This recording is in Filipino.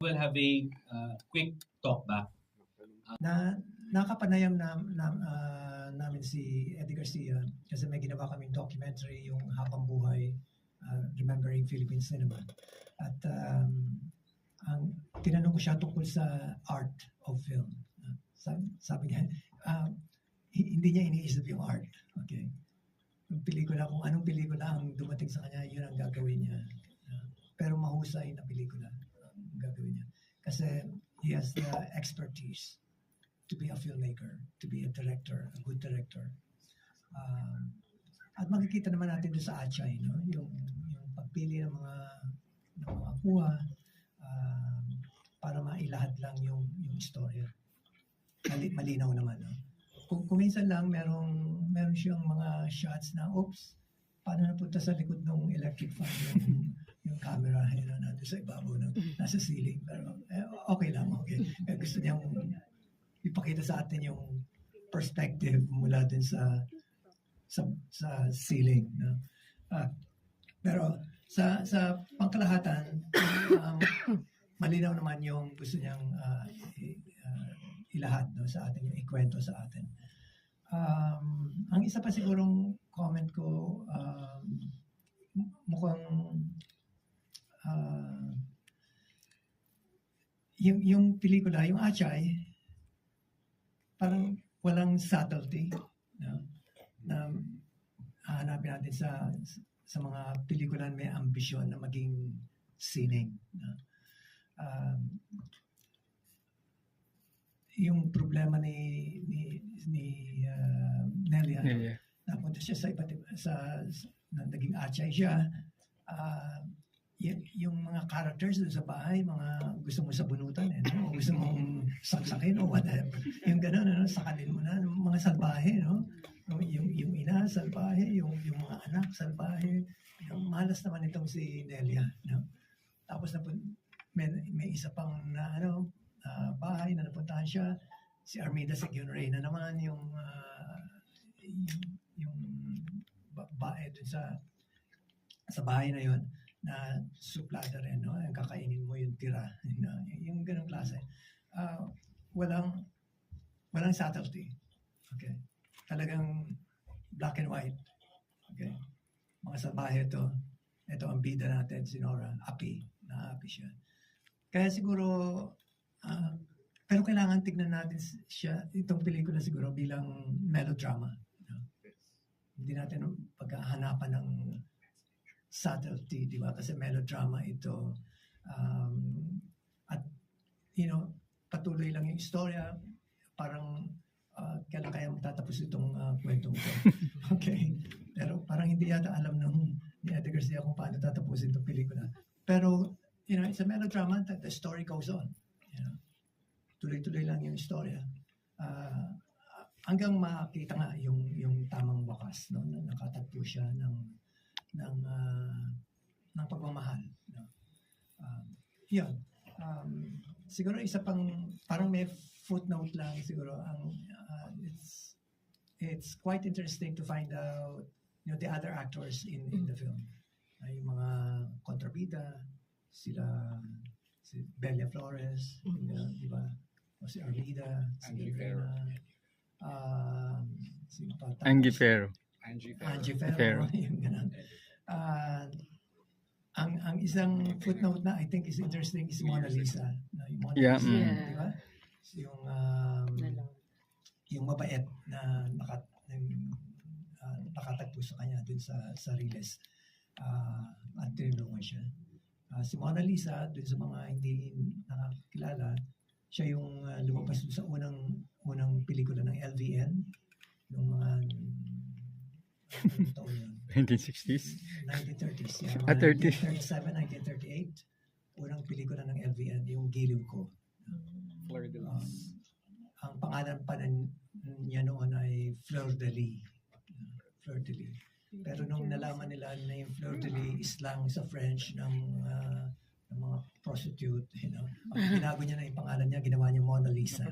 We'll have a quick talk back. Nakapanayam namin si Eddie Garcia kasi may ginawa kaming documentary, yung Habang Buhay, Remembering Philippine Cinema. At ang tinanong ko siya tungkol sa art of film. Sabi niya, hindi niya iniisip yung art. Okay. Yung pelikula, kung anong pelikula ang dumating sa kanya, yun ang gagawin niya. Pero mahusay na pelikula ang gagawin niya. Kasi he has the expertise to be a filmmaker, to be a director, a good director. At makikita naman natin doon sa Achay, no? yung pagpili ng mga kuha para mailahad lang yung istorya. Malinaw naman. No? Kung minsan lang meron siyang mga shots na, oops, paano napunta sa likod ng electric fan yung camera, nandun sa ibabaw, nasa ceiling. Pero okay lang, okay. Gusto niyang ipakita sa atin yung perspective mula dun sa ceiling. No? Pero sa pangkalahatan, malinaw naman yung gusto niyang ilahad, no, sa atin, yung ikwento sa atin. Ang isa pa sigurong comment ko, mukhang yung pelikula, yung Achay, parang walang subtlety, no? Na hahanapin natin sa mga pelikulan may ambisyon na maging sining. No? Yung problema ni Nelia, napunta siya sa naging Achay siya, yung mga characters doon sa bahay, mga gusto mo sabunutan, no? O gusto mong saksakin o whatever. Yung gano'n, sakalin mo na, mga salbahe, no? Yung ina, salbahe, yung mga anak, salbahe. Yung malas naman itong si Nelia, no? Tapos may isa pang bahay na napuntahan siya, si Armida Seguin na naman, yung bae doon sa bahay na yon na suplada rin, no? Ang kakainin mo yung tira, yung ganong klase. Walang subtlety. Okay? Talagang black and white. Okay? Mga sabahe ito ang bida natin, si Nora, api siya. Kaya siguro, pero kailangan tignan natin siya, itong pelikula siguro bilang melodrama. No? Hindi natin paghahanapan ng subtlety, di ba? Kasi melodrama ito. At, patuloy lang yung istorya. Parang, kailan kaya matatapos itong kwentong ito. Okay? Pero parang hindi yata alam ni Eddie Garcia kung paano tatapusin itong pelikula. Pero, it's a melodrama. The story goes on. Tuloy-tuloy lang yung istorya. Hanggang makita nga yung tamang wakas, no? Na nakatagpo siya ng pagmamahal. No? Yun. Siguro isa pang, parang may footnote lang siguro. It's quite interesting to find out the other actors in the film. Yung mga kontrabida, si Belia Flores, di ba? O si Armida, si Rivera, Angie Ferro. Yung ganun. Ang isang footnote na I think is interesting is Mona Lisa. Yung Mona Lisa, di ba? Yung mabait na nakatagpo sa kanya dun sa Riles. At tinulungan siya. Si Mona Lisa, dun sa mga hindi nakakilala, siya yung lumabas sa unang pelikula ng LVN noong mga taon yun. 1960s? 1930s. Yeah, 1937, 1938. Unang pelikula ng LVN, yung Giliw Ko. Fleur de Lis. Ang pangalan pa niya noon ay Fleur de Lis. Fleur de Lis. Pero nung nalaman nila na yung Fleur de Lis is lang sa French ng mga prostitute, Binago niya na yung pangalan niya, ginawa niya Mona Lisa.